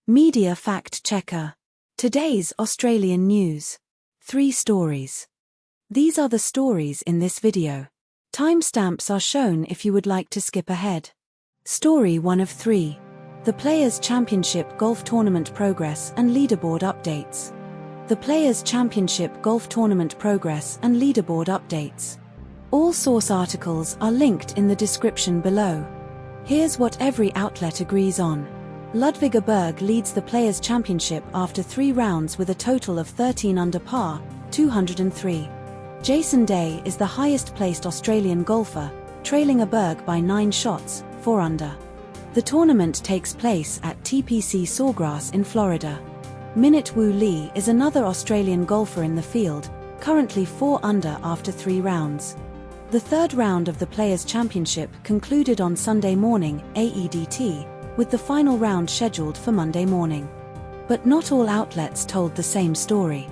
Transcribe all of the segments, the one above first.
Media Fact Checker. Today's Australian news. 3 stories. These are the stories in this video. Timestamps are shown if you would like to skip ahead. Story 1 of 3. The Players' Championship Golf Tournament Progress and Leaderboard Updates. The Players' Championship Golf Tournament Progress and Leaderboard Updates. All source articles are linked in the description below. Here's what every outlet agrees on. Ludvig Berg leads the Players' Championship after 3 rounds with a total of 13 under par, 203. Jason Day is the highest-placed Australian golfer, trailing Berg by 9 shots, 4 under. The tournament takes place at TPC Sawgrass in Florida. Minit Woo Lee is another Australian golfer in the field, currently 4 under after 3 rounds. The 3rd round of the Players' Championship concluded on Sunday morning, AEDT, with the final round scheduled for Monday morning. But not all outlets told the same story.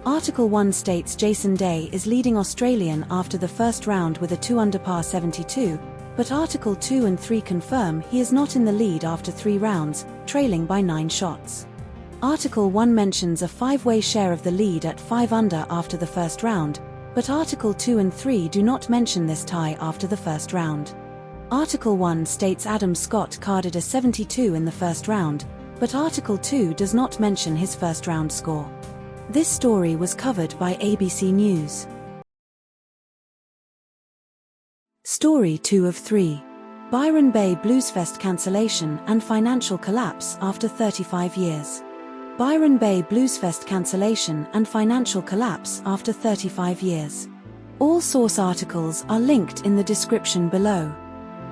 Article 1 states Jason Day is leading Australian after the first round with a 2 under par 72, but Article 2 and 3 confirm he is not in the lead after 3 rounds, trailing by 9 shots. Article 1 mentions a 5-way share of the lead at 5 under after the first round, but Article 2 and 3 do not mention this tie after the first round. Article 1 states Adam Scott carded a 72 in the first round, but Article 2 does not mention his first round score. This story was covered by ABC News. Story 2 of 3. Byron Bay Bluesfest cancellation and financial collapse after 35 years. Byron Bay Bluesfest cancellation and financial collapse after 35 years. All source articles are linked in the description below.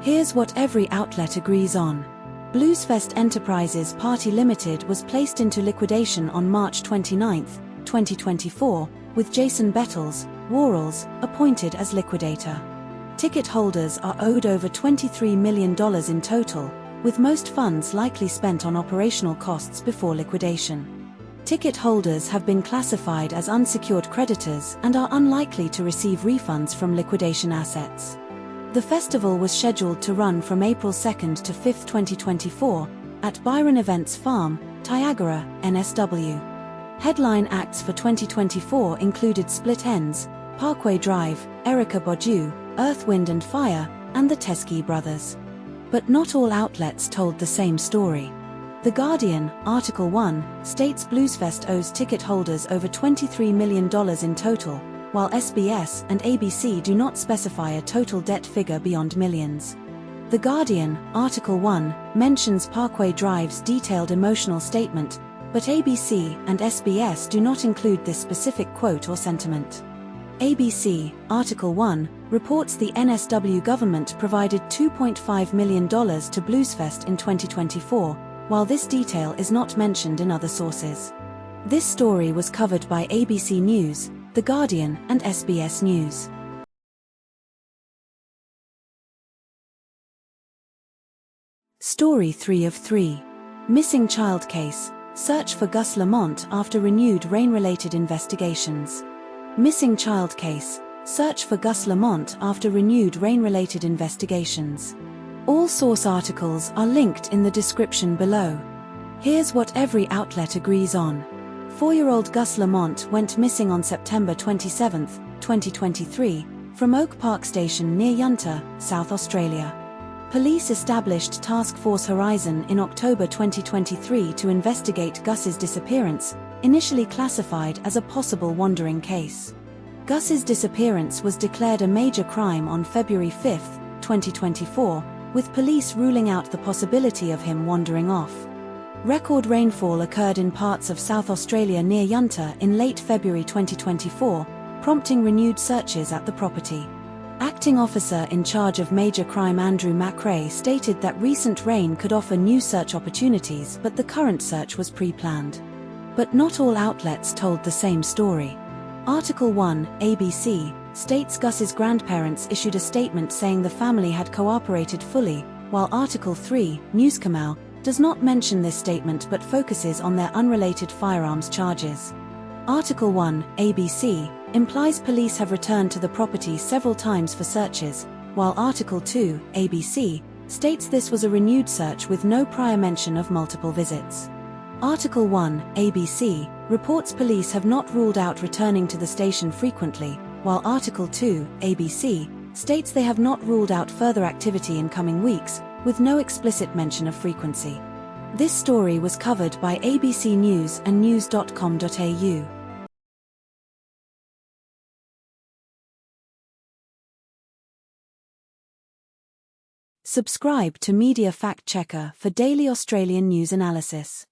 Here's what every outlet agrees on. Bluesfest Enterprises Party Limited was placed into liquidation on March 29, 2024, with Jason Bettles, Worrells, appointed as liquidator. Ticket holders are owed over $23 million in total, with most funds likely spent on operational costs before liquidation. Ticket holders have been classified as unsecured creditors and are unlikely to receive refunds from liquidation assets. The festival was scheduled to run from April 2 to 5, 2024, at Byron Events Farm, Niagara, NSW. Headline acts for 2024 included Split Ends, Parkway Drive, Erica Badu, Earth, Wind & Fire, and the Teskey Brothers. But not all outlets told the same story. The Guardian, Article 1, states Bluesfest owes ticket holders over $23 million in total, while SBS and ABC do not specify a total debt figure beyond millions. The Guardian, Article 1, mentions Parkway Drive's detailed emotional statement, but ABC and SBS do not include this specific quote or sentiment. ABC, Article 1, reports the NSW government provided $2.5 million to Bluesfest in 2024, while this detail is not mentioned in other sources. This story was covered by ABC News, The Guardian, and SBS News. Story 3 of 3. Missing child case, search for Gus Lamont after renewed rain-related investigations. Missing child case, search for Gus Lamont after renewed rain-related investigations. All source articles are linked in the description below. Here's what every outlet agrees on. 4-year-old Gus Lamont went missing on September 27, 2023, from Oak Park Station near Yunta, South Australia. Police established Task Force Horizon in October 2023 to investigate Gus's disappearance, initially classified as a possible wandering case. Gus's disappearance was declared a major crime on February 5, 2024, with police ruling out the possibility of him wandering off. Record rainfall occurred in parts of South Australia near Yunta in late February 2024, prompting renewed searches at the property. Acting officer in charge of major crime Andrew McRae stated that recent rain could offer new search opportunities, but the current search was pre-planned. But not all outlets told the same story. Article 1, ABC, states Gus's grandparents issued a statement saying the family had cooperated fully, while Article 3, Newscamau, does not mention this statement but focuses on their unrelated firearms charges. Article 1, ABC, implies police have returned to the property several times for searches, while Article 2, ABC, states this was a renewed search with no prior mention of multiple visits. Article 1, ABC, reports police have not ruled out returning to the station frequently, while Article 2, ABC, states they have not ruled out further activity in coming weeks, with no explicit mention of frequency. This story was covered by ABC News and news.com.au. Subscribe to Media Fact Checker for daily Australian news analysis.